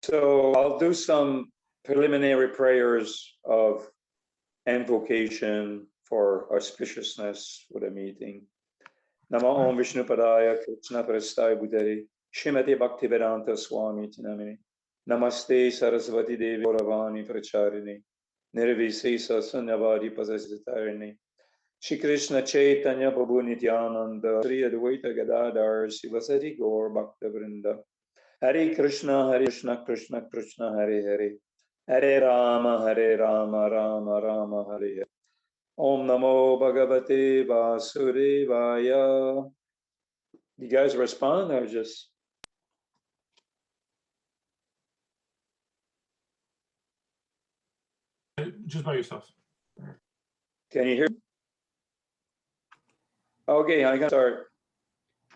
So I'll do some preliminary prayers of invocation for auspiciousness for the meeting. Namo Om Vishnupadaya Krishna Prasthaya Buddhare Shrimati Bhaktivedanta Swami Tinamini Namaste Saraswati Devi Gauravani Pracharini Nirvisesa Sunyavadi Pasasitarini Shri Krishna Chaitanya Prabhu Nityananda Sri Advaita Gadadhar Sivasati Gaur Bhakta Vrinda Hare Krishna Krishna Krishna Hare Hare Hare Rama Rama Rama Hare Hare Om Namo Bhagavate Vasudevaya. You guys respond or just? Just by yourself. Can you hear? Okay, I'm gonna start.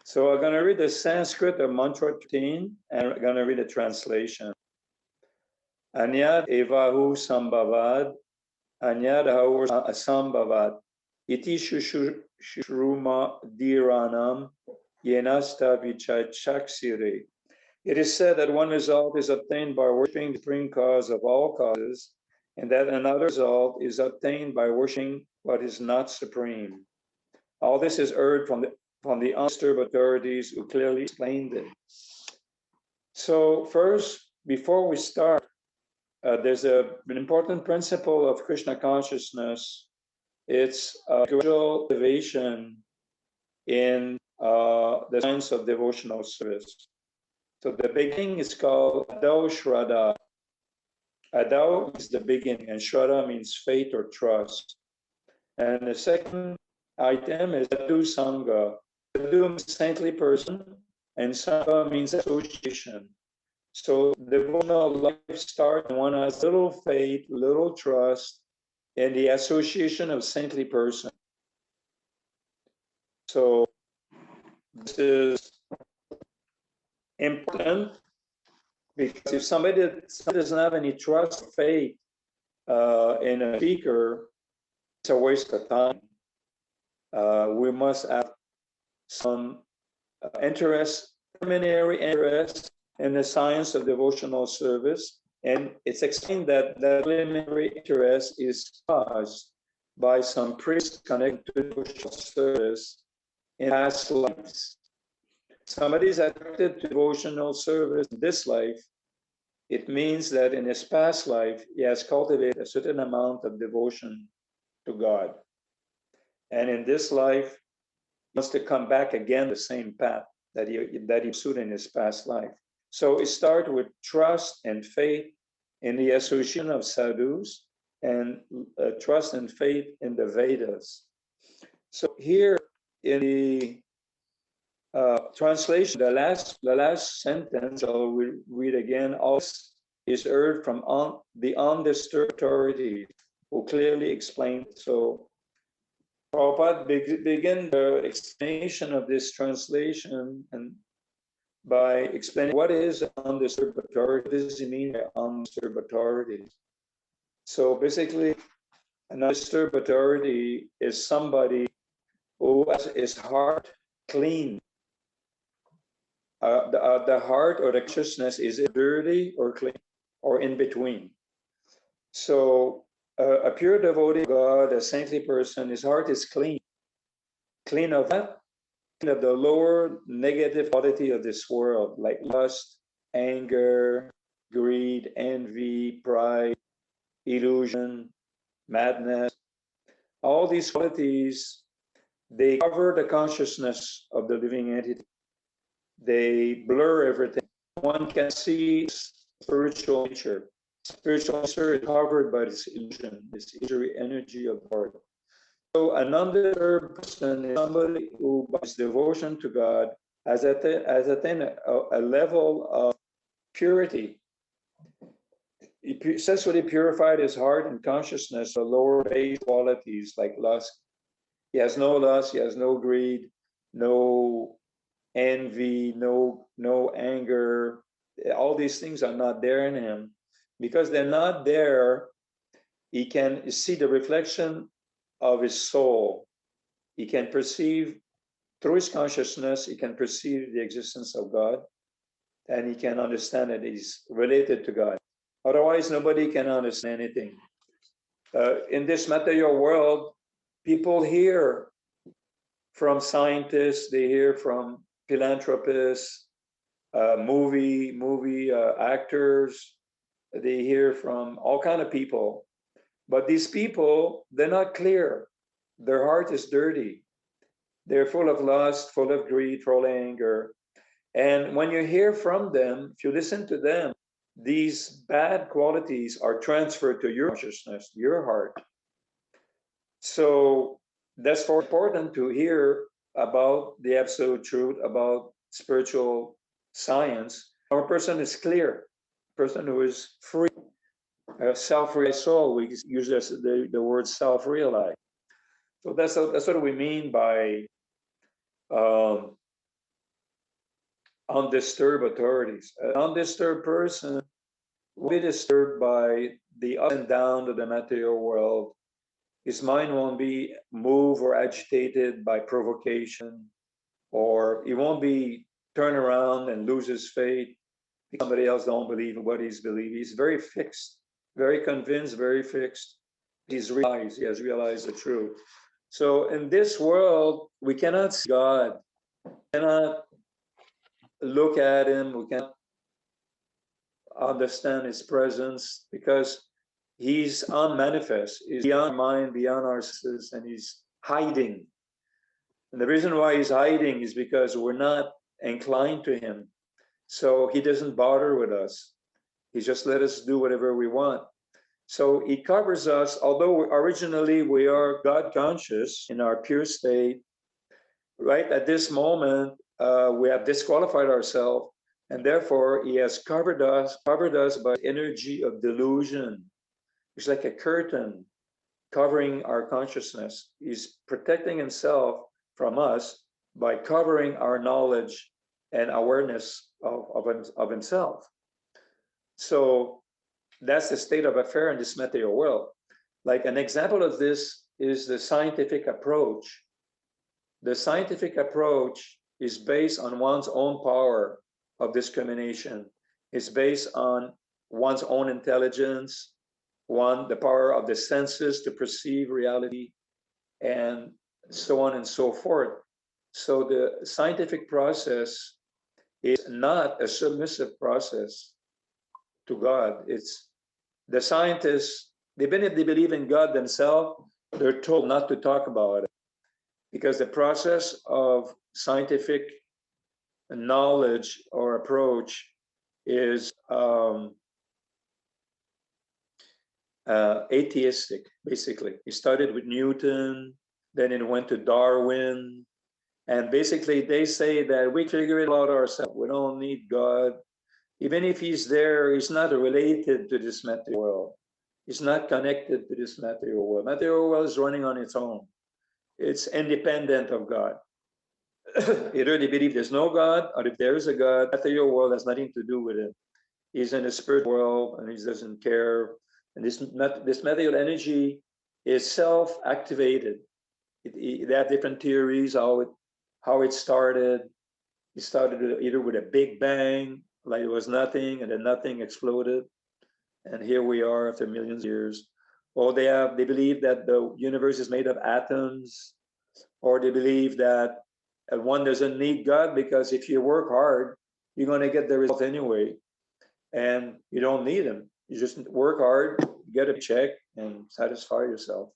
So I'm gonna read the Sanskrit of mantra 13 and I'm gonna read the translation. Anyad evahu sambhavad, anyad haur asambhavat, iti shushruma dhiranam yenasta vichachaksire. It is said that one result is obtained by worshiping the supreme cause of all causes, and that another result is obtained by worshiping what is not supreme. All this is heard from the undisturbed authorities who clearly explained it. So first, before we start, there's an important principle of Krishna consciousness. It's gradual elevation in the science of devotional service. So the beginning is called Adau Shraddha. Adau is the beginning, and Shraddha means faith or trust. And the second item is Adu Sangha. Adu means saintly person, and Sangha means association. So devotional life starts when one has little faith, little trust in the association of saintly person. So this is important because if somebody doesn't have any trust or faith in a speaker, it's a waste of time. We must have some preliminary interest in the science of devotional service. And it's explained that the preliminary interest is caused by some priests connected to devotional service in past lives. Somebody is attracted to devotional service in this life, it means that in his past life, he has cultivated a certain amount of devotion to God. And in this life, he wants to come back again the same path that he pursued in his past life. So it starts with trust and faith in the association of sadhus and trust and faith in the Vedas. So here in the translation, the last sentence I'll read again. All is heard from the undisturbed authorities who clearly explained. So Prabhupada begin the explanation of this translation and by explaining what is undisturbed authority. What does it mean by undisturbed authority? So basically, an undisturbed authority is somebody who has his heart clean. The heart or the consciousness is dirty or clean or in between. So a pure devotee of God, a saintly person, his heart is clean. Clean of that? Clean of the lower negative quality of this world, like lust, anger, greed, envy, pride, illusion, madness. All these qualities, they cover the consciousness of the living entity. They blur everything. One can see spiritual nature. Spiritual nature is covered by this illusion, this illusory energy of the heart. So an undisturbed person is somebody who, by his devotion to God, has attained a level of purity. He successfully purified his heart and consciousness of lower base qualities like lust. He has no lust, he has no greed, no envy, no anger. All these things are not there in him. Because they're not there, he can see the reflection of his soul. He can perceive, through his consciousness, he can perceive the existence of God. and he can understand that he's related to God. Otherwise, nobody can understand anything. In this material world, people hear from scientists, they hear from philanthropists, movie actors, they hear from all kind of people. But these people, they're not clear. Their heart is dirty. They're full of lust, full of greed, full of anger. And when you hear from them, if you listen to them, these bad qualities are transferred to your consciousness, your heart. So that's for important to hear about the absolute truth, about spiritual science. Our person is clear, person who is free, a self-realized soul. We use the word self-realized. So that's what we mean by um, undisturbed authorities. An undisturbed person will be disturbed by the up and down of the material world. His mind won't be moved or agitated by provocation, or he won't be turned around and lose his faith because somebody else don't believe what he's believing. He's very fixed, very convinced, very fixed. He has realized the truth. So in this world, we cannot see God, we cannot look at him, we cannot understand his presence because he's unmanifest, he's beyond mind, beyond our senses, and he's hiding. And the reason why he's hiding is because we're not inclined to him. So he doesn't bother with us. He just let us do whatever we want. So he covers us, although originally we are God conscious in our pure state. Right at this moment, we have disqualified ourselves, and therefore he has covered us by energy of delusion. It's like a curtain covering our consciousness. He's protecting himself from us by covering our knowledge and awareness of himself. So that's the state of affair in this material world. Like an example of this is the scientific approach. The scientific approach is based on one's own power of discrimination. It's based on one's own intelligence, the power of the senses to perceive reality, and so on and so forth. So the scientific process is not a submissive process to God. It's the scientists, even if they believe in God themselves, they're told not to talk about it because the process of scientific knowledge or approach is atheistic, basically. It started with Newton, then it went to Darwin, and basically they say that we figure it out ourselves. We don't need God. Even if he's there, he's not related to this material world. He's not connected to this material world. Material world is running on its own. It's independent of God. Either they believe there's no God, or if there is a God, material world has nothing to do with it. He's in the spiritual world and he doesn't care. And this material energy is self-activated. They have different theories how it started. It started either with a big bang, like it was nothing, and then nothing exploded, and here we are after millions of years. Or they believe that the universe is made of atoms, or they believe that one doesn't need God because if you work hard, you're going to get the result anyway, and you don't need him. You just work hard, get a check, and satisfy yourself.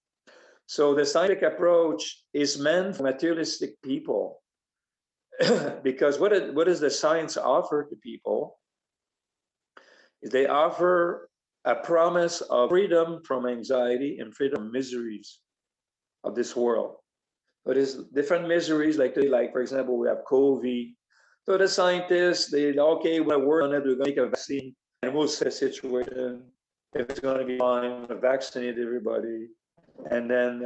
So the scientific approach is meant for materialistic people because what does the science offer to people? They offer a promise of freedom from anxiety and freedom from miseries of this world. But there's different miseries, like for example, we have COVID. So the scientists, okay, we're working on it, we're going to make a vaccine, and we'll set a situation. If it's going to be fine, we'll vaccinate everybody. And then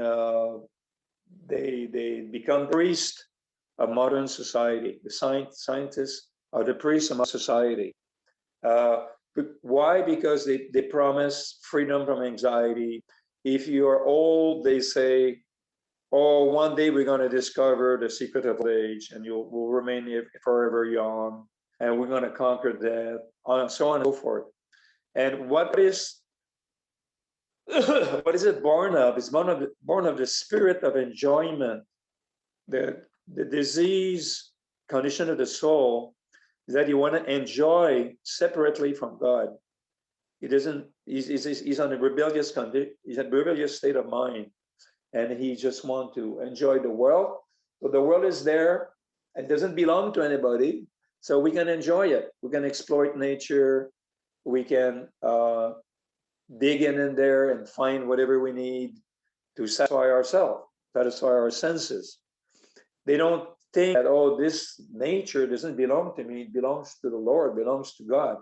they become priests of modern society. The scientists are the priests of modern society. Why? Because they promise freedom from anxiety. If you are old, they say, oh, one day we're going to discover the secret of old age and you will remain forever young. and we're going to conquer death, so on and so forth. And what is what is it born of? It's born of the spirit of enjoyment. The disease condition of the soul is that you want to enjoy separately from God. He doesn't. He's on a rebellious condition. He's in a rebellious state of mind, and he just wants to enjoy the world. So the world is there and doesn't belong to anybody. So we can enjoy it. We can exploit nature. We can dig in there and find whatever we need to satisfy ourselves, satisfy our senses. They don't think that, oh, this nature doesn't belong to me. It belongs to the Lord, belongs to God.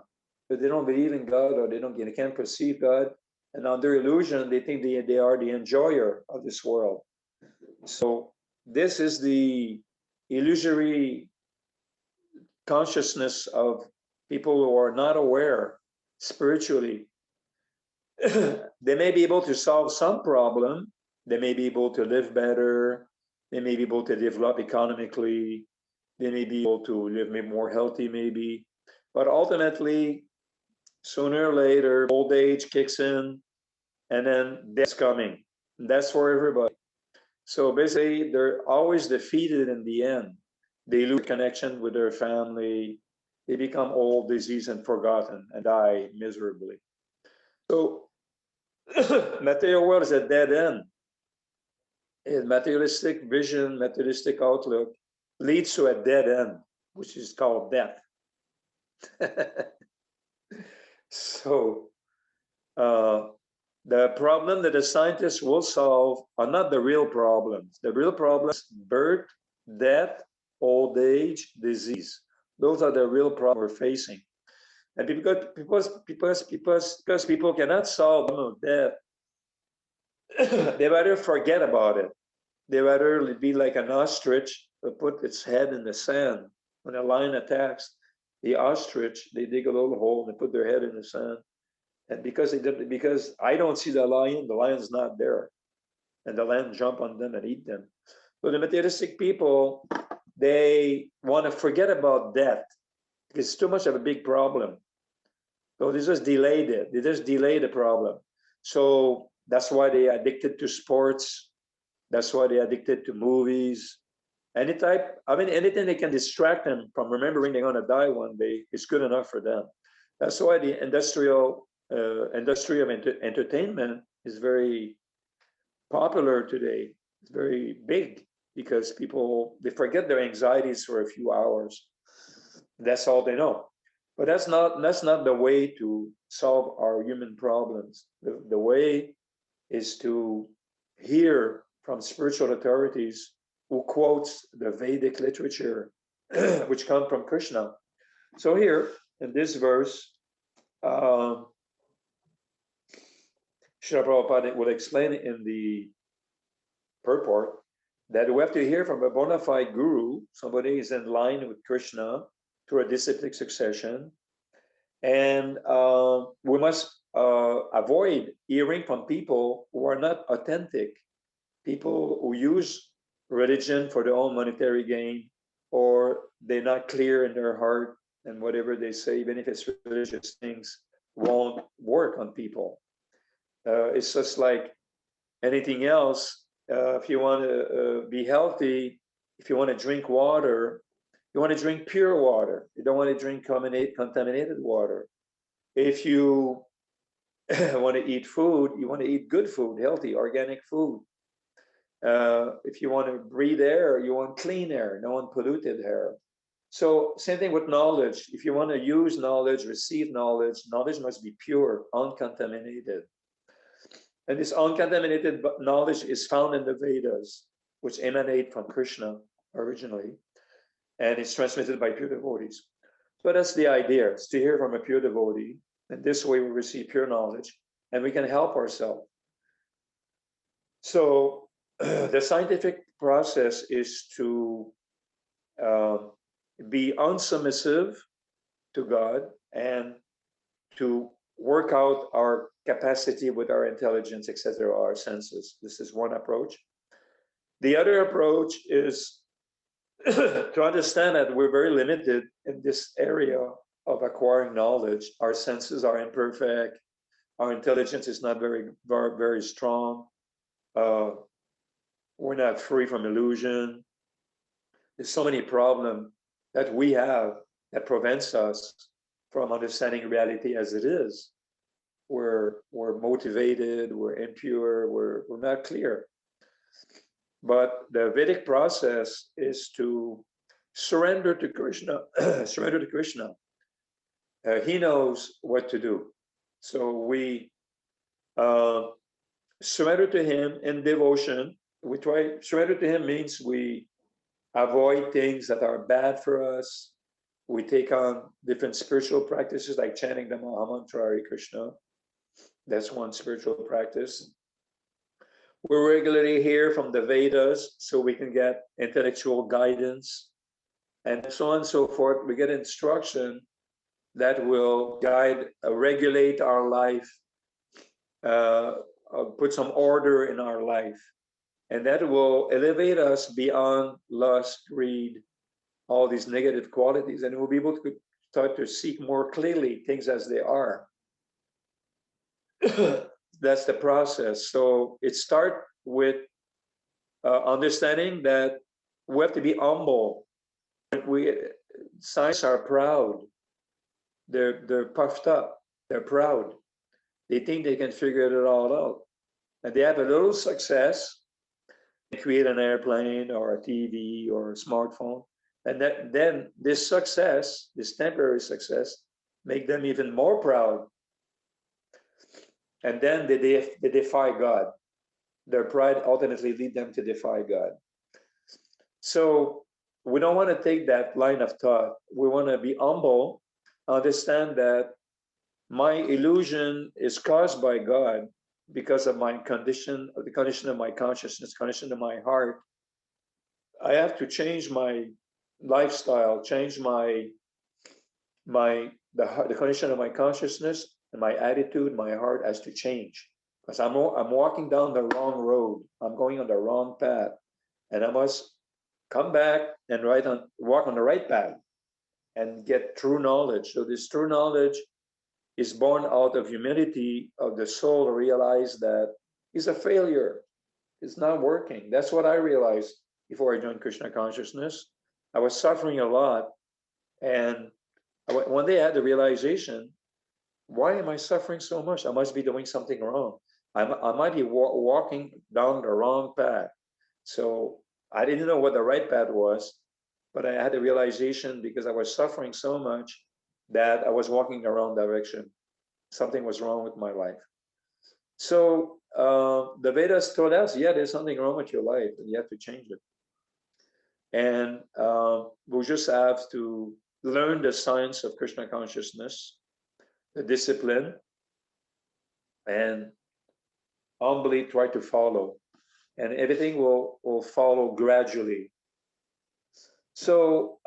But they don't believe in God, or they can't perceive God. And under illusion, they think they are the enjoyer of this world. So this is the illusory consciousness of people who are not aware spiritually. They may be able to solve some problem. They may be able to live better. They may be able to develop economically. They may be able to live more healthy, maybe. But ultimately, sooner or later, old age kicks in, and then death's coming. And that's for everybody. So basically, they're always defeated in the end. They lose connection with their family. They become old, diseased, and forgotten, and die miserably. So material world is a dead end. A materialistic vision, materialistic outlook leads to a dead end, which is called death. So the problem that the scientists will solve are not the real problems. The real problems: birth, death, old age, disease. Those are the real problems we're facing. And because people cannot solve death, they rather forget about it. They rather be like an ostrich that put its head in the sand. When a lion attacks the ostrich, they dig a little hole and put their head in the sand. And because I don't see the lion's not there. And the lion jump on them and eat them. So the materialistic people, they want to forget about death because it's too much of a big problem. So they just delayed it. They just delay the problem. So that's why they addicted to sports. That's why they're addicted to movies. Anything they can distract them from remembering they're going to die one day is good enough for them. That's why the industry of entertainment is very popular today. It's very big because they forget their anxieties for a few hours. That's all they know. But that's not the way to solve our human problems. The way is to hear from spiritual authorities who quotes the Vedic literature, which come from Krishna. So here, in this verse, Srila Prabhupada will explain in the purport that we have to hear from a bona fide guru, somebody who is in line with Krishna through a disciplic succession. And we must avoid hearing from people who are not authentic, people who use religion for their own monetary gain, or they're not clear in their heart, and whatever they say, even if it's religious things, won't work on people. It's just like anything else. If you want to be healthy, if you want to drink water, you want to drink pure water. You don't want to drink contaminated water. If you want to eat food, you want to eat good food, healthy, organic food. If you want to breathe air, you want clean air, no unpolluted air. So same thing with knowledge. If you want to use knowledge, receive knowledge, knowledge must be pure, uncontaminated. And this uncontaminated knowledge is found in the Vedas, which emanate from Krishna originally, and it's transmitted by pure devotees. So that's the idea, is to hear from a pure devotee, and this way we receive pure knowledge, and we can help ourselves. So the scientific process is to be unsubmissive to God and to work out our capacity with our intelligence, etc., our senses. This is one approach. The other approach is to understand that we're very limited in this area of acquiring knowledge. Our senses are imperfect. Our intelligence is not very strong. We're not free from illusion. There's so many problems that we have that prevents us from understanding reality as it is. We're motivated, we're impure, we're not clear. But the Vedic process is to surrender to Krishna. Surrender to Krishna. He knows what to do. So we surrender to him in devotion. We try surrender to him means we avoid things that are bad for us. We take on different spiritual practices like chanting the Mahamantra Hare Krishna. That's one spiritual practice. We regularly hear from the Vedas so we can get intellectual guidance and so on and so forth. We get instruction that will guide, regulate our life, put some order in our life. And that will elevate us beyond lust, greed, all these negative qualities, and we'll be able to start to see more clearly things as they are. That's the process. So it starts with understanding that we have to be humble. Scientists are proud. They're puffed up. They're proud. They think they can figure it all out, and they have a little success. They create an airplane or a TV or a smartphone, and then this success, this temporary success, make them even more proud. And then they defy God. Their pride ultimately lead them to defy God. So we don't want to take that line of thought. We want to be humble, understand that my illusion is caused by God because of my condition, the condition of my consciousness, condition of my heart. I have to change my lifestyle, change the condition of my consciousness, and my attitude, my heart has to change, because I'm walking down the wrong road. I'm going on the wrong path, and I must come back and walk on the right path and get true knowledge. So this true knowledge is born out of humility of the soul to realize that he's a failure. It's not working. That's what I realized before I joined Krishna consciousness. I was suffering a lot, and one day I had the realization, why am I suffering so much? I must be doing something wrong. I might be walking down the wrong path. So I didn't know what the right path was, but I had the realization because I was suffering so much that I was walking the wrong direction. Something was wrong with my life. So the Vedas told us, yeah, there's something wrong with your life and you have to change it. And we'll just have to learn the science of Krishna consciousness, the discipline, and humbly try to follow. And everything will follow gradually. So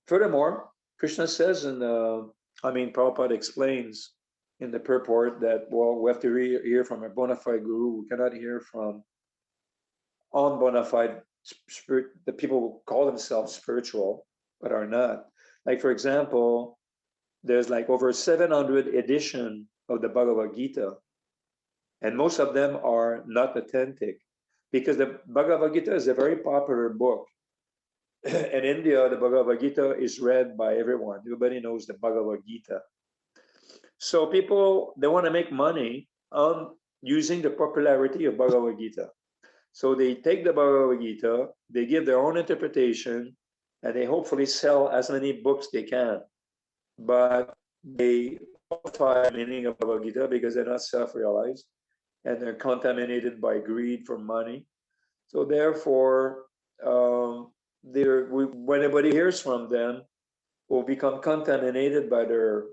furthermore, Krishna says Prabhupada explains in the purport that, well, we have to hear from a bona fide guru. We cannot hear from unbona-fide spirit, the people who call themselves spiritual but are not. Like, for example, there's like over 700 editions of the Bhagavad Gita, and most of them are not authentic, because the Bhagavad Gita is a very popular book. In India, the Bhagavad Gita is read by everyone. Everybody knows the Bhagavad Gita. So people, they want to make money on using the popularity of Bhagavad Gita. So they take the Bhagavad Gita, they give their own interpretation, and they hopefully sell as many books they can. But they modify the meaning of Bhagavad Gita because they're not self-realized and they're contaminated by greed for money. So therefore, when anybody hears from them, will become contaminated by their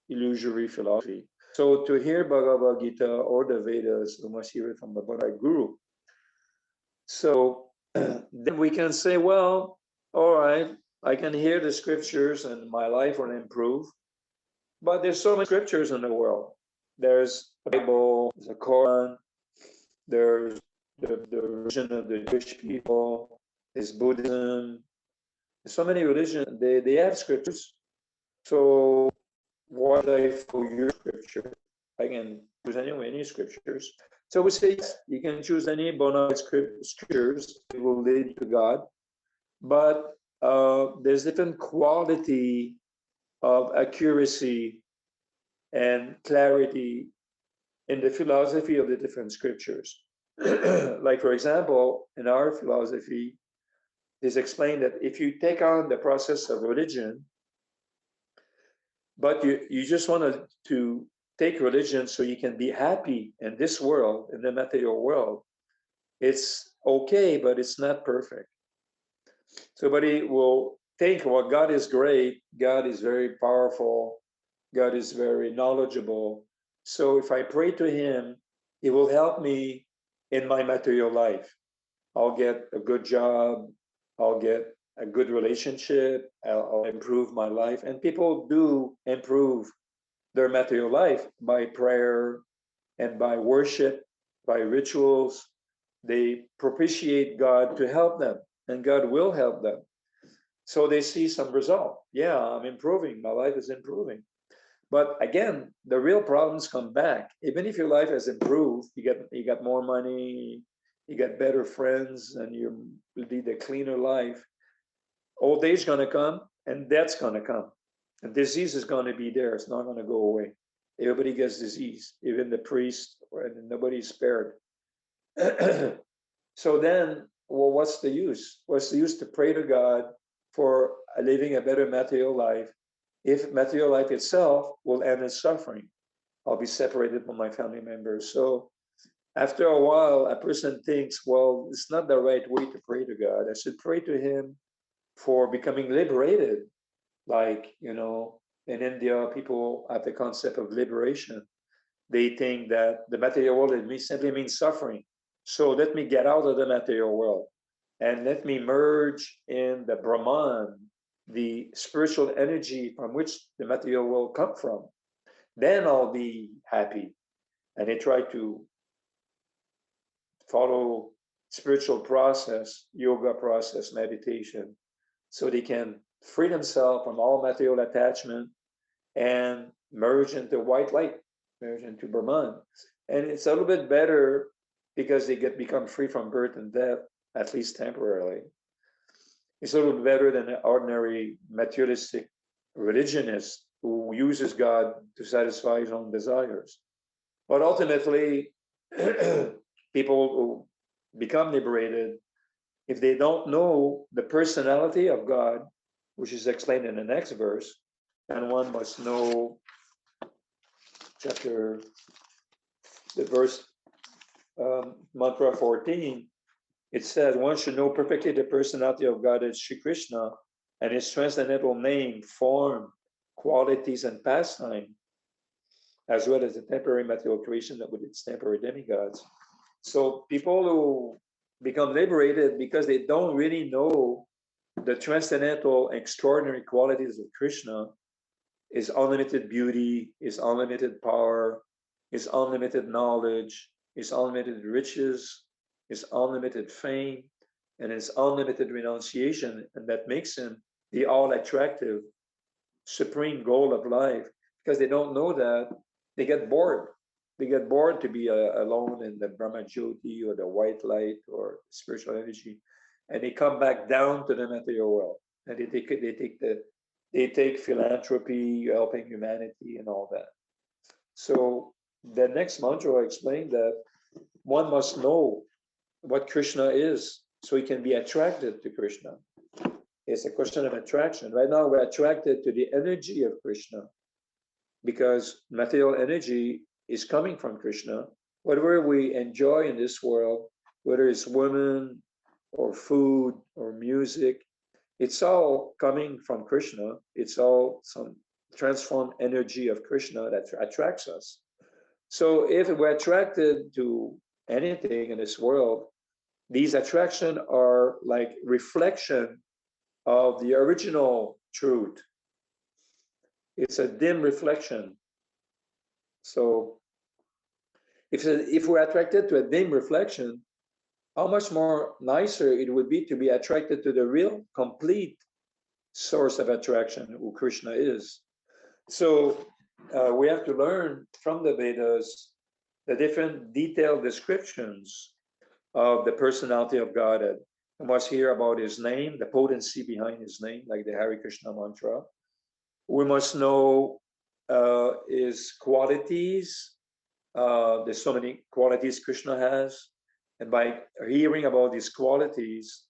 illusory philosophy. So to hear Bhagavad Gita or the Vedas, we must hear it from the Bhagavad Guru. So then we can say, well, all right, I can hear the scriptures and my life will improve. But there's so many scriptures in the world. There's the Bible, there's the Quran, there's the religion of the Jewish people, there's Buddhism, there's so many religions, they have scriptures. So why do I follow your scripture? I can choose any scriptures. So we say yes, you can choose any bona fide scriptures, it will lead you to God. But there's different quality of accuracy and clarity in the philosophy of the different scriptures. Like, for example, in our philosophy, it's explained that if you take on the process of religion, but you just want to take religion so you can be happy in this world, in the material world, it's okay, but it's not perfect. Somebody will think, well, God is great, God is very powerful, God is very knowledgeable. So if I pray to him, he will help me in my material life. I'll get a good job, I'll get a good relationship, I'll improve my life. And people do improve their material life by prayer and by worship, by rituals. They propitiate God to help them, and God will help them. So they see some result. Yeah, I'm improving, my life is improving. But again, the real problems come back. Even if your life has improved, you got more money, you got better friends, and you lead a cleaner life. Old age gonna come, and death's gonna come, and disease is gonna be there. It's not gonna go away. Everybody gets disease, even the priest, and nobody's spared. So then, well, what's the use? What's the use to pray to God for living a better material life if material life itself will end in suffering? I'll be separated from my family members. So after a while, a person thinks, well, it's not the right way to pray to God. I should pray to him for becoming liberated. Like, in India, people have the concept of liberation. They think that the material world simply means suffering. So let me get out of the material world and let me merge in the Brahman, the spiritual energy from which the material world come from. Then I'll be happy. And they try to follow spiritual process, yoga process, meditation, so they can free themselves from all material attachment and merge into white light, merge into Brahman. And it's a little bit better because they become free from birth and death, at least temporarily. It's a little better than an ordinary materialistic religionist who uses God to satisfy his own desires. But ultimately, people who become liberated, if they don't know the personality of God, which is explained in the next verse, and one must know the verse, mantra 14, it says one should know perfectly the personality of God as Sri Krishna and his transcendental name, form, qualities, and pastime, as well as the temporary material creation with its temporary demigods. So people who become liberated because they don't really know the transcendental extraordinary qualities of Krishna, is unlimited beauty, is unlimited power, is unlimited knowledge, is unlimited riches, is unlimited fame, and is unlimited renunciation. And that makes him the all attractive supreme goal of life. Because they don't know that, they get bored. They get bored to be alone in the Brahma Jyoti or the white light or spiritual energy. And they come back down to the material world. And they take philanthropy, helping humanity, and all that. So the next mantra explained that one must know what Krishna is so he can be attracted to Krishna. It's a question of attraction. Right now, we're attracted to the energy of Krishna because material energy is coming from Krishna. Whatever we enjoy in this world, whether it's women or food or music, it's all coming from Krishna. It's all some transformed energy of Krishna that attracts us. So if we're attracted to anything in this world, these attractions are like reflection of the original truth. It's a dim reflection. So if we're attracted to a dim reflection, how much more nicer it would be to be attracted to the real, complete source of attraction, who Krishna is. So we have to learn from the Vedas the different detailed descriptions of the personality of Godhead. We must hear about his name, the potency behind his name, like the Hare Krishna mantra. We must know his qualities. There's so many qualities Krishna has. And by hearing about these qualities,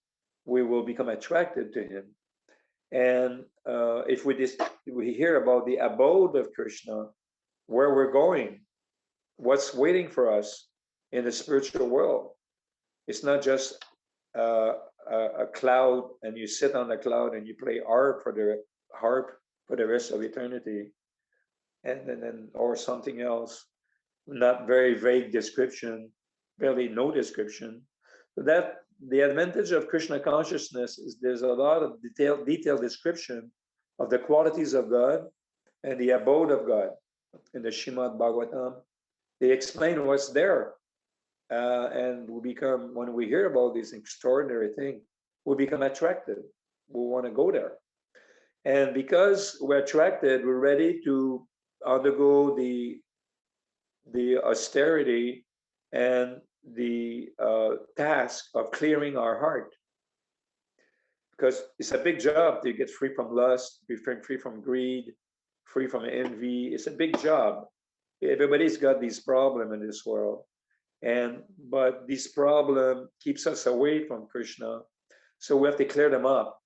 we will become attracted to him. And if we hear about the abode of Krishna, where we're going, what's waiting for us in the spiritual world, it's not just a cloud and you sit on the cloud and you play harp for the rest of eternity, and then or something else, not very vague description, barely no description. So that the advantage of Krishna consciousness is there's a lot of detailed description of the qualities of God and the abode of God. In the Shrimad Bhagavatam, they explain what's there. And we become, when we hear about this extraordinary thing, we become attracted. We want to go there. And because we're attracted, we're ready to undergo the austerity and the task of clearing our heart. Because it's a big job to get free from lust, be free from greed, free from envy. It's a big job. Everybody's got these problems in this world. But this problem keeps us away from Krishna. So we have to clear them up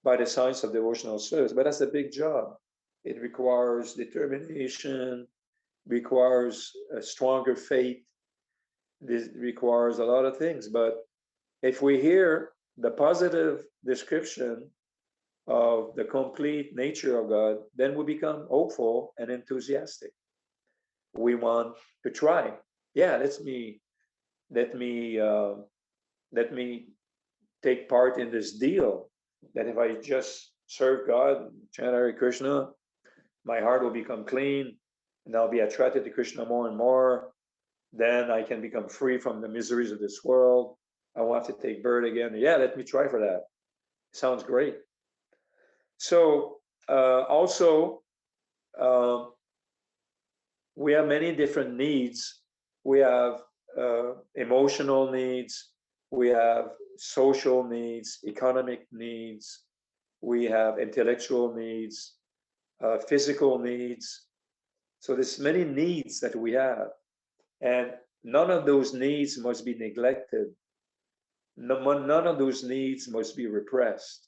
by the science of devotional service. But that's a big job. It requires determination, requires a stronger faith. This requires a lot of things. But if we hear the positive description of the complete nature of God, then we become hopeful and enthusiastic. We want to try. Yeah, let me take part in this deal. That if I just serve God, chant Hare Krishna, my heart will become clean, and I'll be attracted to Krishna more and more. Then I can become free from the miseries of this world. I want to take birth again. Yeah, let me try for that. Sounds great. So also, we have many different needs. We have emotional needs. We have social needs, economic needs. We have intellectual needs, physical needs. So there's many needs that we have. And none of those needs must be neglected. None of those needs must be repressed.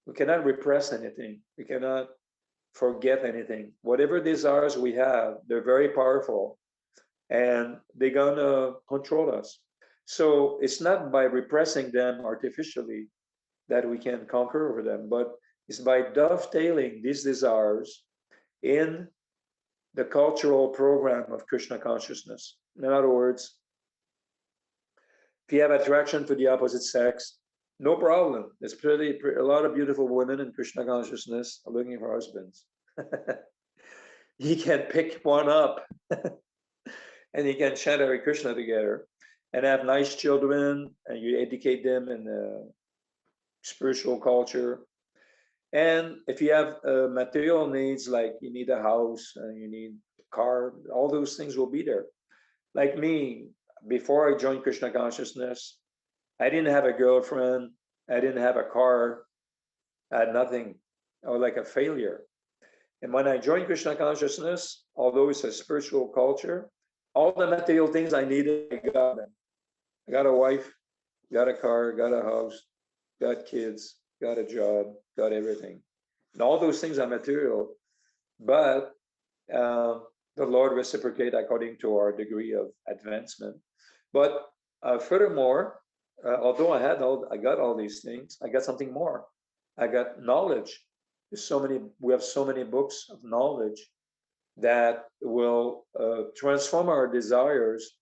We cannot repress anything. We cannot forget anything. Whatever desires we have, they're very powerful and they're gonna control us. So it's not by repressing them artificially that we can conquer over them, but it's by dovetailing these desires in the cultural program of Krishna consciousness. In other words, if you have attraction to the opposite sex, no problem. There's a lot of beautiful women in Krishna consciousness are looking for husbands. You can pick one up and you can chant Hare Krishna together and have nice children, and you educate them in the spiritual culture. And if you have material needs, like you need a house and you need a car, all those things will be there. Like me, before I joined Krishna consciousness, I didn't have a girlfriend, I didn't have a car, I had nothing. I was like a failure. And when I joined Krishna consciousness, although it's a spiritual culture, all the material things I needed, I got them. I got a wife, got a car, got a house, got kids, got a job, got everything. And all those things are material, but the Lord reciprocate according to our degree of advancement. But furthermore, although I got all these things, I got something more. I got knowledge. We have so many books of knowledge that will transform our desires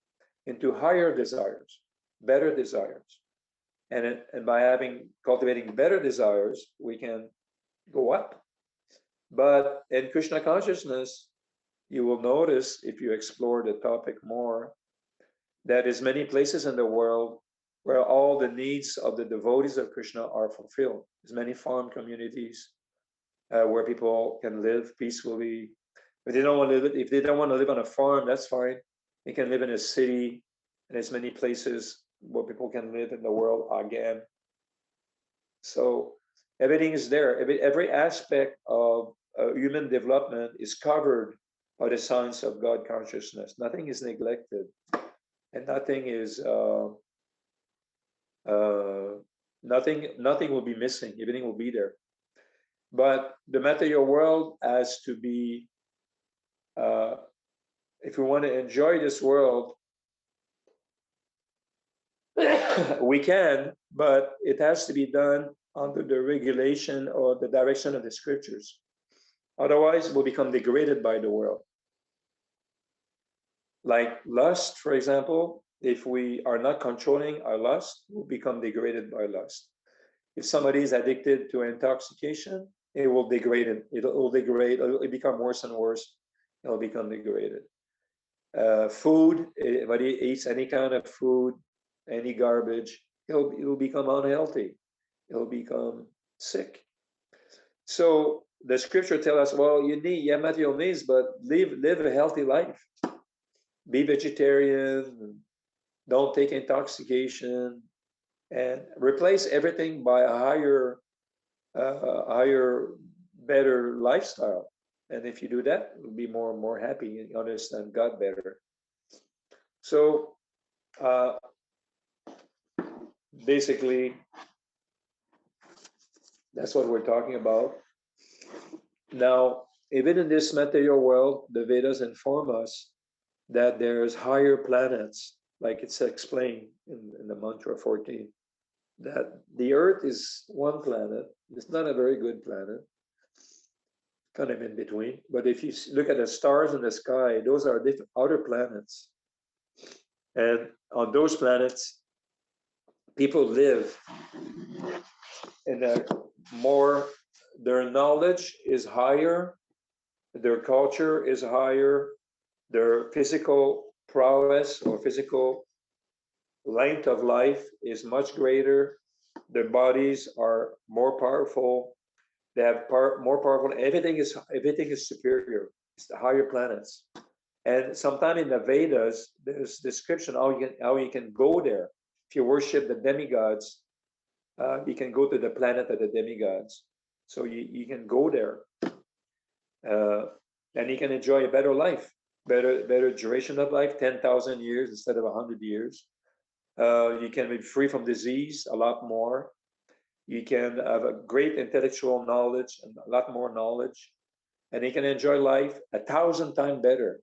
into higher desires, better desires. And by cultivating better desires, we can go up. But in Krishna consciousness, you will notice, if you explore the topic more, that there's many places in the world where all the needs of the devotees of Krishna are fulfilled. There's many farm communities where people can live peacefully. If they don't want to live, if they don't want to live on a farm, that's fine. They can live in a city, and there's many places where people can live in the world again. So everything is there. Every aspect of human development is covered by the science of God consciousness. Nothing is neglected, and nothing is nothing will be missing. Everything will be there. But the material world has to be, if we want to enjoy this world, we can, but it has to be done under the regulation or the direction of the scriptures. Otherwise, we'll become degraded by the world. Like lust, for example, if we are not controlling our lust, we'll become degraded by lust. If somebody is addicted to intoxication, it will degrade it. It'll degrade, it'll become worse and worse. It'll become degraded. Food, if he eats any kind of food, any garbage, he'll become unhealthy. He'll become sick. So the scripture tells us, well, you have material needs, but live a healthy life. Be vegetarian, don't take intoxication, and replace everything by a higher, better lifestyle. And if you do that, you'll be more and more happy and understand God better. So basically, that's what we're talking about. Now, even in this material world, the Vedas inform us that there's higher planets, like it's explained in the mantra 14, that the Earth is one planet. It's not a very good planet, kind of in between. But if you look at the stars in the sky, those are different outer planets. And on those planets, people live in a more, their knowledge is higher, their culture is higher, their physical prowess or physical length of life is much greater. Their bodies are more powerful. They have more powerful. Everything is superior. It's the higher planets. And sometime in the Vedas, there's description how you can go there. If you worship the demigods, you can go to the planet of the demigods. So you can go there, and you can enjoy a better life, better duration of life, 10,000 years instead of 100 years. You can be free from disease a lot more. You can have a great intellectual knowledge and a lot more knowledge, and you can enjoy life 1,000 times better.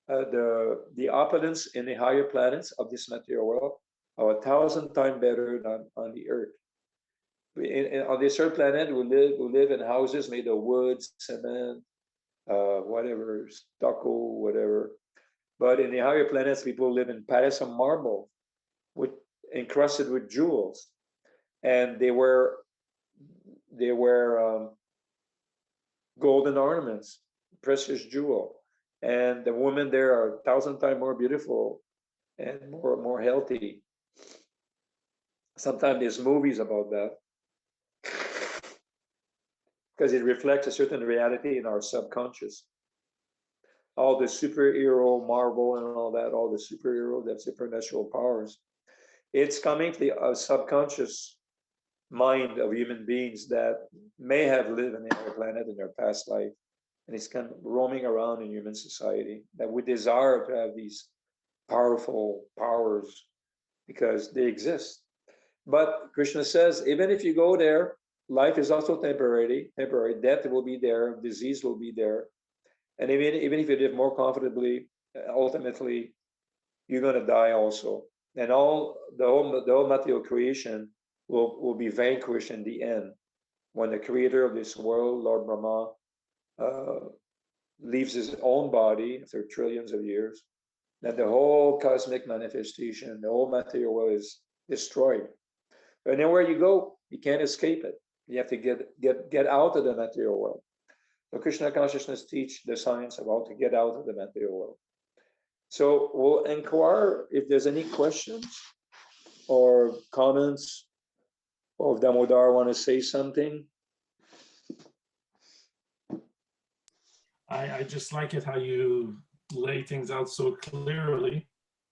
The opulence in the higher planets of this material world are 1,000 times better than on the Earth. On this Earth planet, we live in houses made of wood, cement, whatever, stucco, whatever. But in the higher planets, people live in palaces of marble, encrusted with jewels, and they wear golden ornaments, precious jewel, and the women there are 1,000 times more beautiful and more healthy. Sometimes there's movies about that because it reflects a certain reality in our subconscious. All the superhero Marvel and all that, all the superhero, that supernatural powers, it's coming to the subconscious mind of human beings that may have lived on our planet in their past life, and it's kind of roaming around in human society, that we desire to have these powerful powers because they exist. But Krishna says, even if you go there, life is also temporary. Death will be there, disease will be there, and even if you live more comfortably, ultimately you're going to die also. And the whole material creation will be vanquished in the end when the creator of this world, Lord Brahma, leaves his own body after trillions of years. Then the whole cosmic manifestation, the whole material world is destroyed. And then where you go, you can't escape it. You have to get out of the material world. So Krishna consciousness teach the science of how to get out of the material world. So we'll inquire if there's any questions. or comments? Or if Damodar want to say something? I just like it how you lay things out so clearly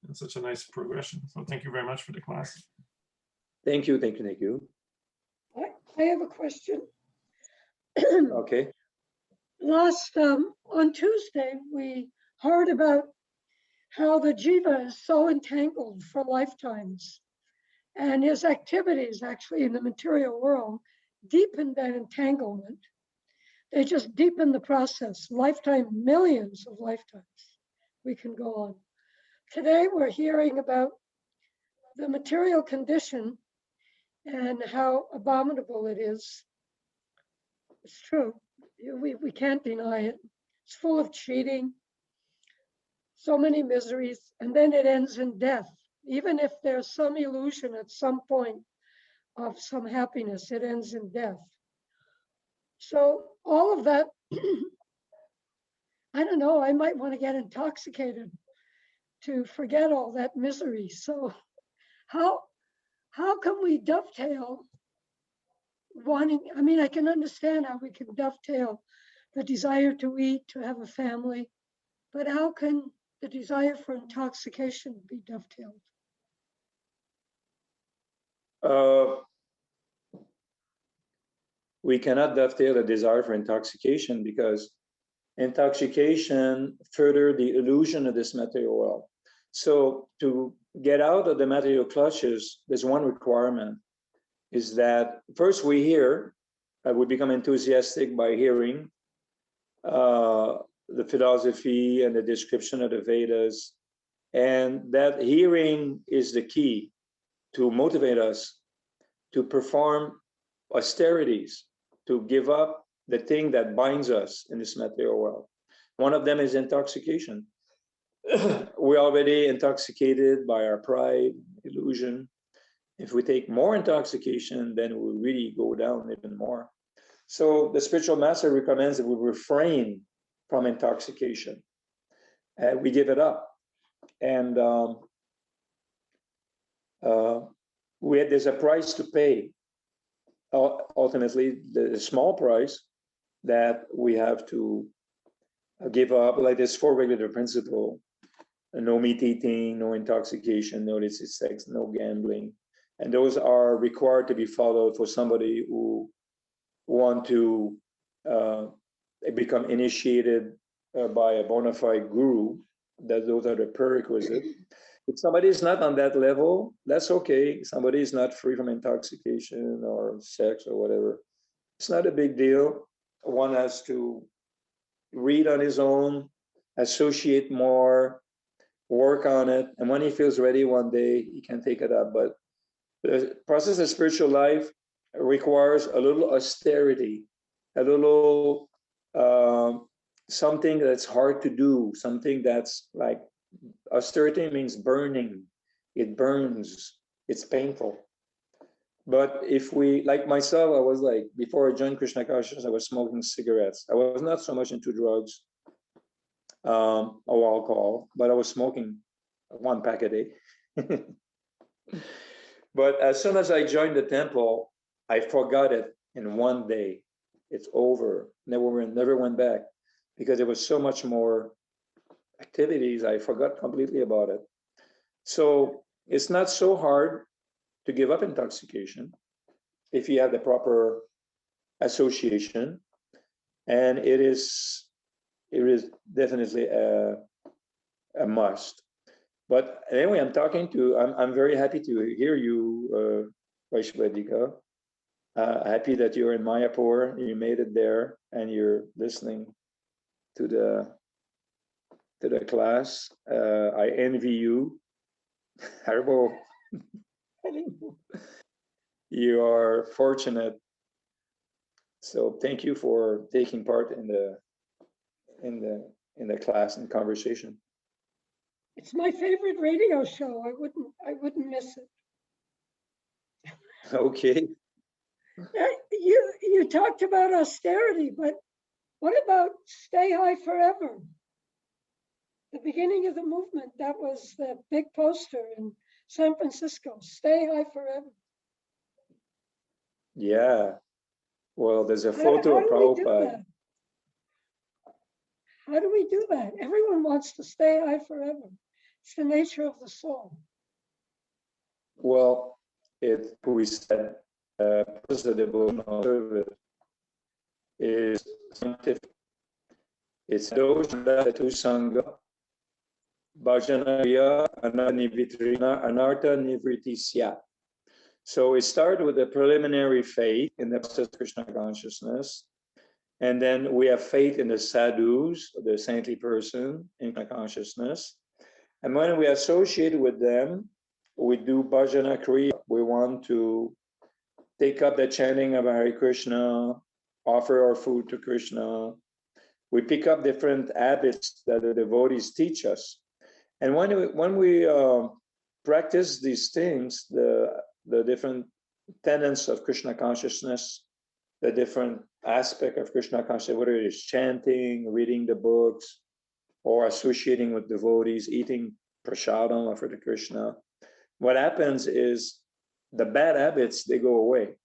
in such a nice progression. So thank you very much for the class. Thank you, thank you, thank you. I have a question. Okay. Last, on Tuesday, we heard about how the jiva is so entangled for lifetimes, and his activities actually in the material world deepen that entanglement. They just deepen the process, lifetime, millions of lifetimes. We can go on. Today, we're hearing about the material condition and how abominable it is. It's true. We can't deny it. It's full of cheating, so many miseries, and then it ends in death. Even if there's some illusion at some point of some happiness, it ends in death. So all of that, I don't know, I might want to get intoxicated to forget all that misery. So how can we dovetail wanting, I mean, I can understand how we can dovetail the desire to eat, to have a family, but how can the desire for intoxication be dovetailed? We cannot dovetail a desire for intoxication because intoxication further the illusion of this material world. So to get out of the material clutches, there's one requirement, is that first we hear, we become enthusiastic by hearing the philosophy and the description of the Vedas. And that hearing is the key to motivate us to perform austerities, to give up the thing that binds us in this material world. One of them is intoxication. We're already intoxicated by our pride, illusion. If we take more intoxication, then we really go down even more. So the spiritual master recommends that we refrain from intoxication. We give it up. And there's a price to pay. Ultimately, the small price that we have to give up, like this four regulator principle: no meat eating, no intoxication, no illicit sex, no gambling. And those are required to be followed for somebody who want to become initiated by a bona fide guru. That those are the prerequisites. If somebody is not on that level, that's okay. Somebody is not free from intoxication or sex or whatever. It's not a big deal. One has to read on his own, associate more, work on it. And when he feels ready one day, he can take it up. But the process of spiritual life requires a little austerity, a little something that's hard to do, something that's like, austerity means burning. It burns. It's painful. But if we, like myself, I was like, before I joined Krishna consciousness, I was smoking cigarettes. I was not so much into drugs or alcohol, but I was smoking one pack a day. But as soon as I joined the temple, I forgot it in one day. It's over. Never went back because there was so much more activities. I forgot completely about it. So it's not so hard to give up intoxication if you have the proper association, and it is definitely a must. But anyway, I'm very happy to hear you, Vaishvadika. Happy that you're in Mayapur, you made it there, and you're listening to the class. I envy you. Harbo, you are fortunate. So thank you for taking part in the class and conversation. It's my favorite radio show. I wouldn't miss it. Okay. You talked about austerity, but what about stay high forever? The beginning of the movement, that was the big poster, and San Francisco, stay high forever. Yeah. Well, there's a How photo of do we do Prabhupada. that? How do we do that? Everyone wants to stay high forever. It's the nature of the soul. Well, we said, purpose of devotional service is scientific. It's dosha tu sangha, bhajanaya, anartha nivritisya. So it started with a preliminary faith in the process of Krishna consciousness. And then we have faith in the sadhus, the saintly person in Krishna consciousness. And when we associate with them, we do bhajana kriya. We want to take up the chanting of Hare Krishna, offer our food to Krishna. We pick up different habits that the devotees teach us. And when we practice these things, the different tenets of Krishna consciousness, the different aspect of Krishna consciousness, whether it is chanting, reading the books, or associating with devotees, eating prasadam offered to Krishna, what happens is the bad habits, they go away.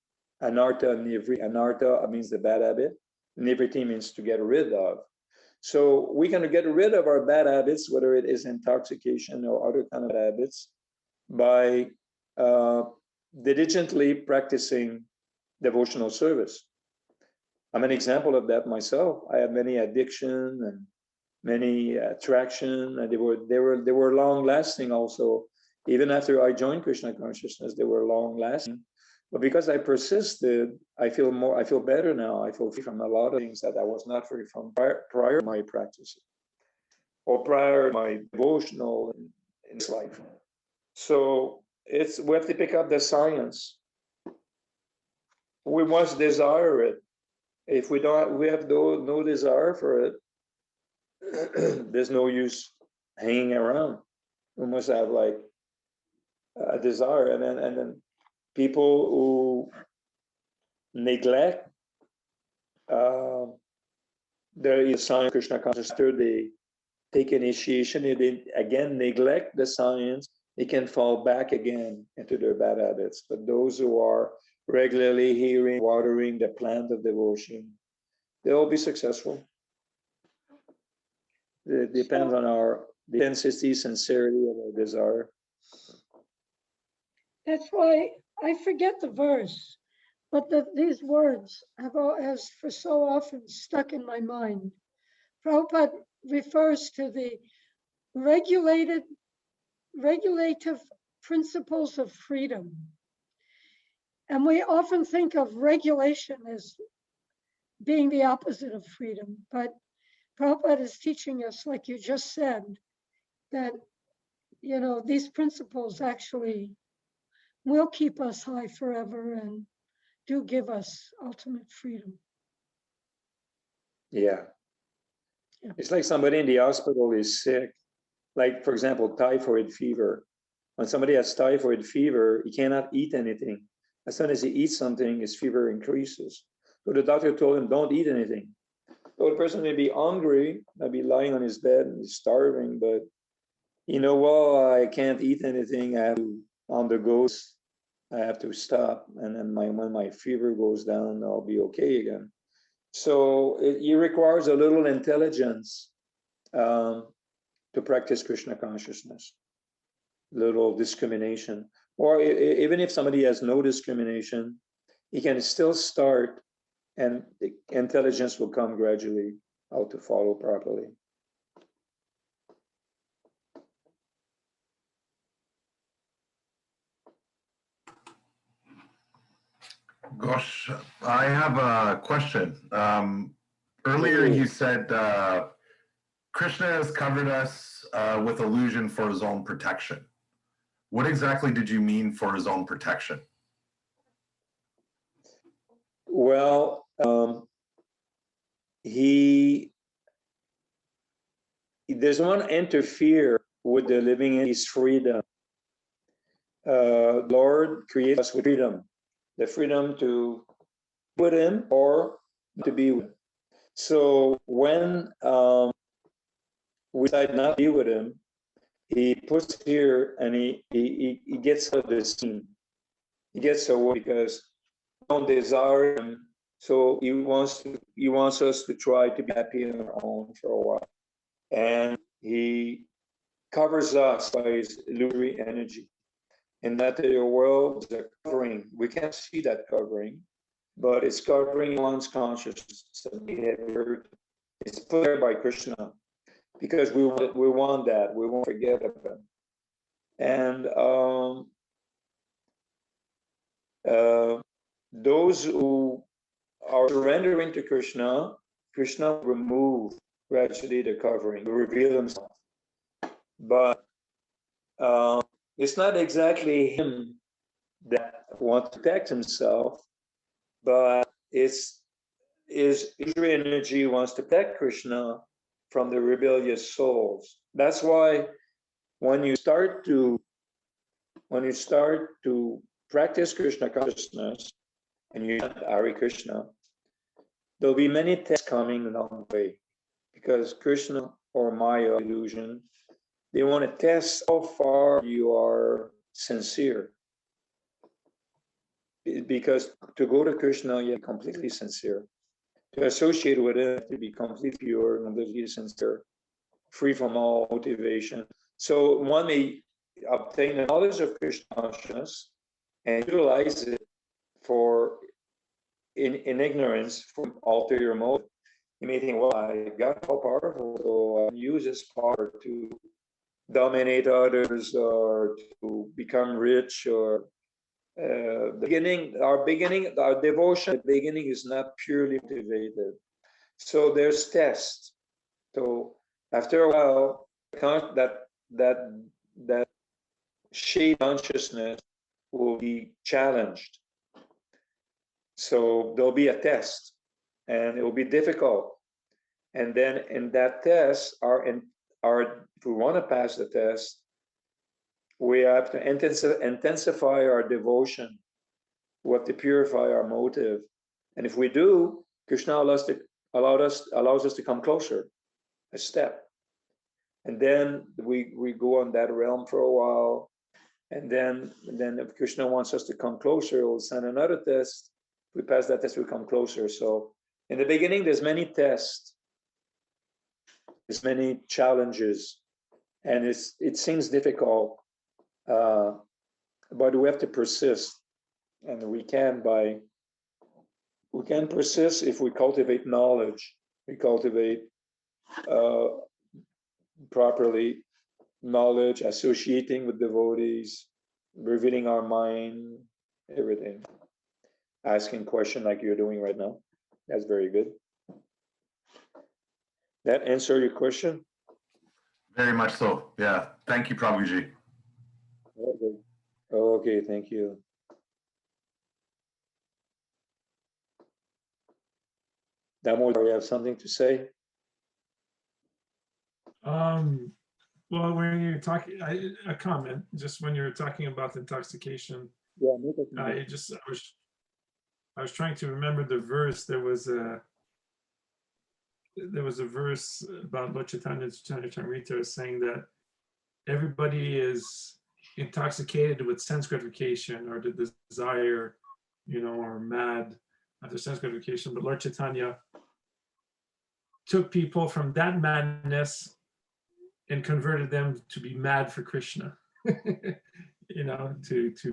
Anartha nivri, anartha means the bad habit. Nivriti means to get rid of. So we're going to get rid of our bad habits, whether it is intoxication or other kind of habits, by diligently practicing devotional service. I'm an example of that myself. I have many addiction and many attraction, and they were long lasting also. Even after I joined Krishna consciousness, they were long lasting. But because I persisted, I feel better now. I feel free from a lot of things that I was not free from prior to my practice or prior to my devotional in this life. So we have to pick up the science. We must desire it. If we have no desire for it, there's no use hanging around. We must have like a desire, and then people who neglect the science Krishna consciousness, after they take initiation, they again neglect the science, they can fall back again into their bad habits. But those who are regularly hearing, watering the plant of devotion, they'll be successful. It depends on our intensity, sincerity of our desire. That's why I forget the verse, but these words has for so often stuck in my mind. Prabhupada refers to the regulative principles of freedom. And we often think of regulation as being the opposite of freedom, but Prabhupada is teaching us, like you just said, that, these principles actually will keep us high forever and do give us ultimate freedom. Yeah. It's like somebody in the hospital is sick, like, for example, typhoid fever. When somebody has typhoid fever, he cannot eat anything. As soon as he eats something, his fever increases. So the doctor told him, don't eat anything. So the person may be hungry, may be lying on his bed and starving, but well, I can't eat anything. I have to undergo, I have to stop. And then when my fever goes down, I'll be okay again. So it requires a little intelligence to practice Krishna consciousness, little discrimination. Or even if somebody has no discrimination, he can still start, and the intelligence will come gradually how to follow properly. Gosh, I have a question. Earlier you said Krishna has covered us with illusion for his own protection. What exactly did you mean for his own protection? Well, he doesn't want to interfere with the living in his freedom. Lord creates us with freedom, the freedom to be with him or to be with him. So when we decide not to be with him, he puts here and he gets out of the scene. He gets away because we don't desire him. So he wants us to try to be happy on our own for a while. And he covers us by his illusory energy. In that the world is a covering. We can't see that covering, but it's covering one's consciousness. It's put there by Krishna because we want that. We won't forget of it. And those who are surrendering to Krishna, Krishna will remove gradually the covering, will reveal himself. But it's not exactly him that wants to protect himself, but it's his energy wants to protect Krishna from the rebellious souls. That's why when you start to practice Krishna consciousness and you chant Hare Krishna, there'll be many tests coming along the way, because Krishna or Maya illusion, they want to test how far you are sincere. Because to go to Krishna, you're completely sincere. To associate with him, to be completely pure, completely sincere, free from all motivation. So one may obtain the knowledge of Krishna consciousness and utilize it in ignorance, from alter your motive. You may think, well, I got so powerful, so I use this power to dominate others or to become rich, or our devotion at the beginning is not purely motivated. So there's tests. So after a while, that shade consciousness will be challenged. So there'll be a test, and it will be difficult. And then in that test, if we want to pass the test, we have to intensify our devotion. We have to purify our motive. And if we do, Krishna allows us to come closer, a step. And then we go on that realm for a while. And then if Krishna wants us to come closer, he'll send another test. If we pass that test, we come closer. So in the beginning, there's many tests. There's many challenges. And it seems difficult, but we have to persist. And we can persist if we cultivate knowledge. We cultivate properly knowledge, associating with devotees, revealing our mind, everything. Asking questions like you're doing right now. That's very good. That answer your question? Very much so. Yeah. Thank you, Prabhuji. Okay, thank you. Damodar, you have something to say? Well, when you're talking, a comment, just when you're talking about intoxication, Yeah, I was trying to remember the verse. There was a verse about Lord Chaitanya Charitamrita saying that everybody is intoxicated with sense gratification, or the desire, or mad after sense gratification. But Lord Chaitanya took people from that madness and converted them to be mad for Krishna, to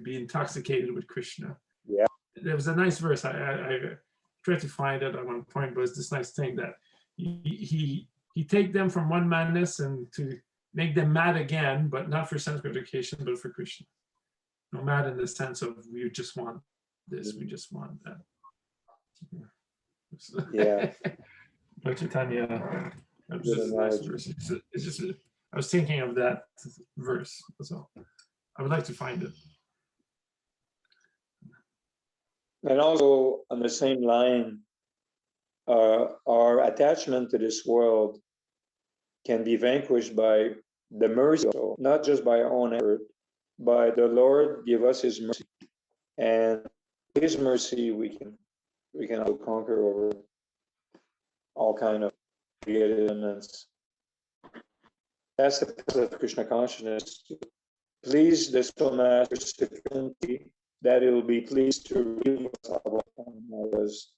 be intoxicated with Krishna. Yeah. There was a nice verse. I tried to find it at one point, but it's this nice thing that he take them from one madness and to make them mad again, but not for sense gratification, but for Krishna. No, mad in the sense of we just want this, we just want that. Yeah. Lord Chaitanya. That was just a nice verse. It's just I was thinking of that verse, so I would like to find it. And also on the same line, our attachment to this world can be vanquished by the mercy, not just by our own effort, but the Lord give us His mercy, and His mercy we can also conquer over all kind of created elements. That's the purpose of Krishna consciousness. To please the Soul Master sufficiently that it will be pleased to relieve us of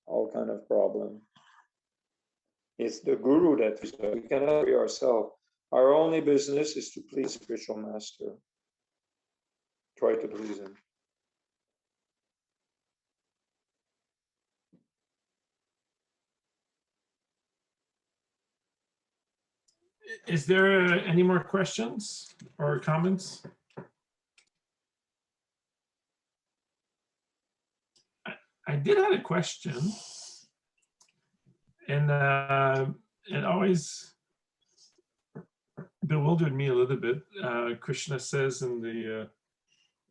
all kind of problem. It's the Guru that we cannot free ourselves. Our only business is to please the spiritual master. Try to please him. Is there any more questions or comments? I did have a question, and it always bewildered me a little bit. Krishna says in the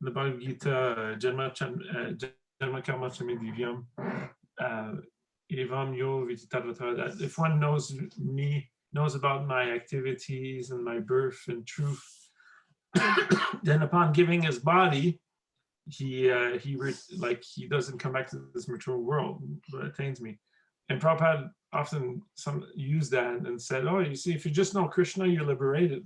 Bhagavad Gita, Janma Karma Chami Divyam, Evam Yo Viditadvata, that if one knows me, knows about my activities and my birth and truth, then upon giving his body, he doesn't come back to this material world, but attains me. And Prabhupada often used that and said, "Oh, you see, if you just know Krishna, you're liberated."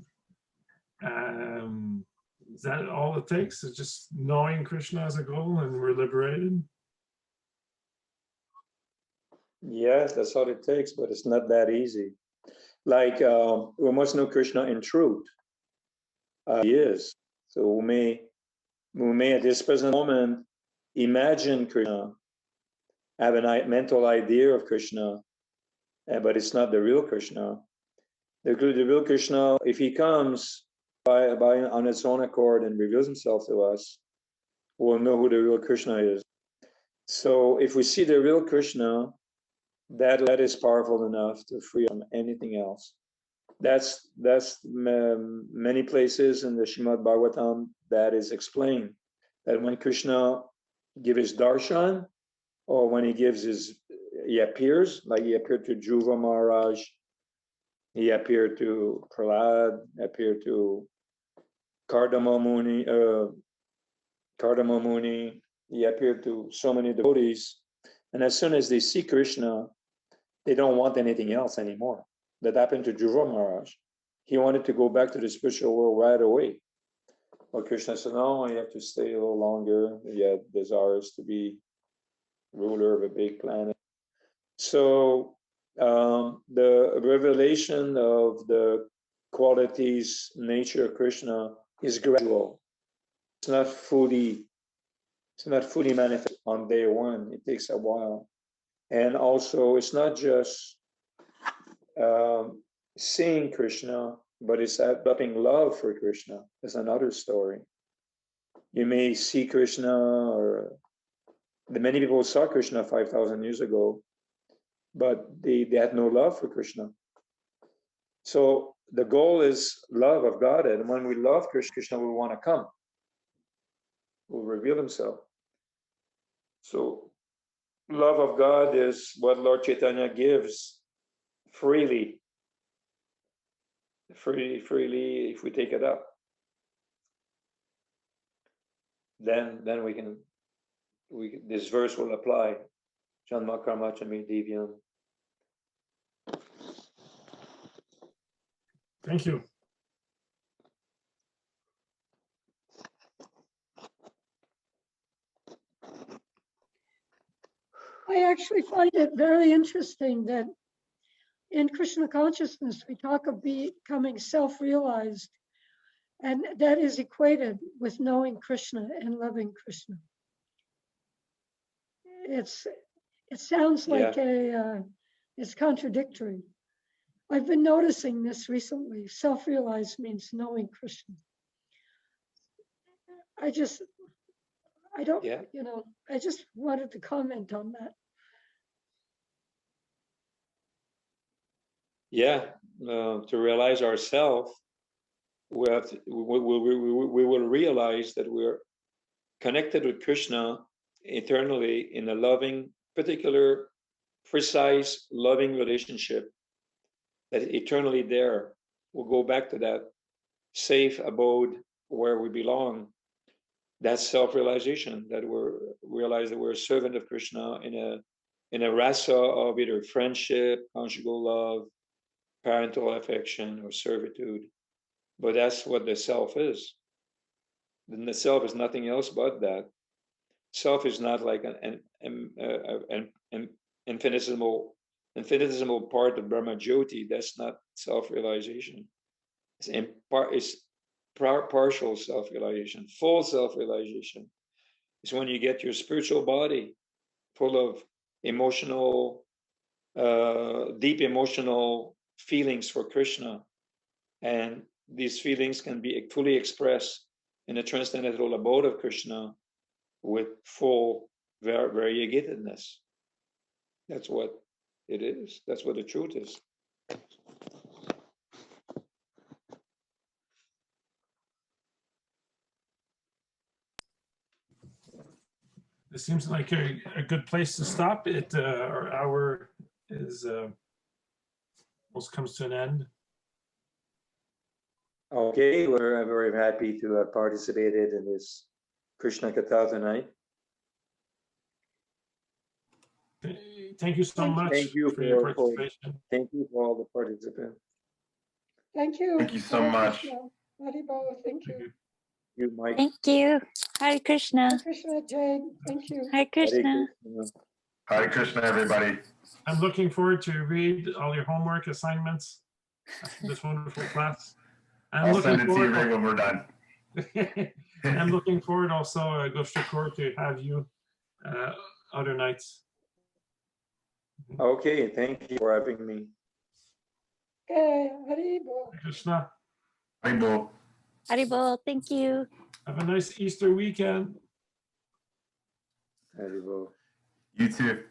Is that all it takes? Is just knowing Krishna as a goal, and we're liberated? Yes, that's all it takes, but it's not that easy. Like we must know Krishna in truth. He is. So we may at this present moment imagine Krishna, have a mental idea of Krishna, but it's not the real Krishna. The real Krishna, if he comes by on its own accord and reveals himself to us, we'll know who the real Krishna is. So if we see the real Krishna, that is powerful enough to free from anything else. That's many places in the Srimad Bhagavatam that is explained, that when Krishna gives his darshan, or when he appears, like he appeared to Dhruva Maharaj, he appeared to Prahlad, appeared to Kardama Muni, he appeared to so many devotees. And as soon as they see Krishna, they don't want anything else anymore. That happened to Dhruva Maharaj. He wanted to go back to the spiritual world right away. But Krishna said, no, you have to stay a little longer. He had desires to be ruler of a big planet. So the revelation of the qualities, nature of Krishna is gradual. It's not fully manifest on day one. It takes a while. And also, it's not just seeing Krishna, but it's developing love for Krishna. That's another story. You may see Krishna, or many people saw Krishna 5,000 years ago, but they had no love for Krishna. So the goal is love of God, and when we love Krishna, Krishna will want to come, will reveal himself. So love of God is what Lord Chaitanya gives freely, if we take it up. Then this verse will apply. Janma karma chami divyam. Thank you. I actually find it very interesting that in Krishna consciousness, we talk of becoming self-realized, and that is equated with knowing Krishna and loving Krishna. It sounds like it's contradictory. I've been noticing this recently. Self-realized means knowing Krishna. I just wanted to comment on that. Yeah, to realize ourselves, we will realize that we're connected with Krishna eternally in a loving, particular, precise, loving relationship. That eternally there, we'll go back to that safe abode where we belong. That's self-realization, that realize that we're a servant of Krishna in a rasa of either friendship, conjugal love, parental affection, or servitude. but that's what the self is. Then the self is nothing else but that. Self is not like an infinitesimal part of Brahma Jyoti. That's not self-realization. It's partial self-realization. Full self-realization is when you get your spiritual body full of emotional, deep emotional feelings for Krishna. And these feelings can be fully expressed in the transcendental abode of Krishna with full variegatedness. That's what it is. That's what the truth is. It seems like a good place to stop. Our hour is almost comes to an end. Okay, we're very happy to have participated in this Krishna Katha tonight. Thank you so much Thank you for your for participation. thank you for all the participants. Thank you. Thank you so Hare much. Krishna. Haribo, thank you. You, Mike. Thank you. Hare Krishna. Hare Krishna, Jade, thank you. Hare Krishna. Hare Krishna, everybody. I'm looking forward to read all your homework assignments after this wonderful class. I'll send it to you right when we're done. I'm looking forward also, Goshakor, to have you other nights. Okay, thank you for having me. Okay, Haribo. Krishna, Haribo. Haribol, thank you. have a nice Easter weekend. Haribo. You too.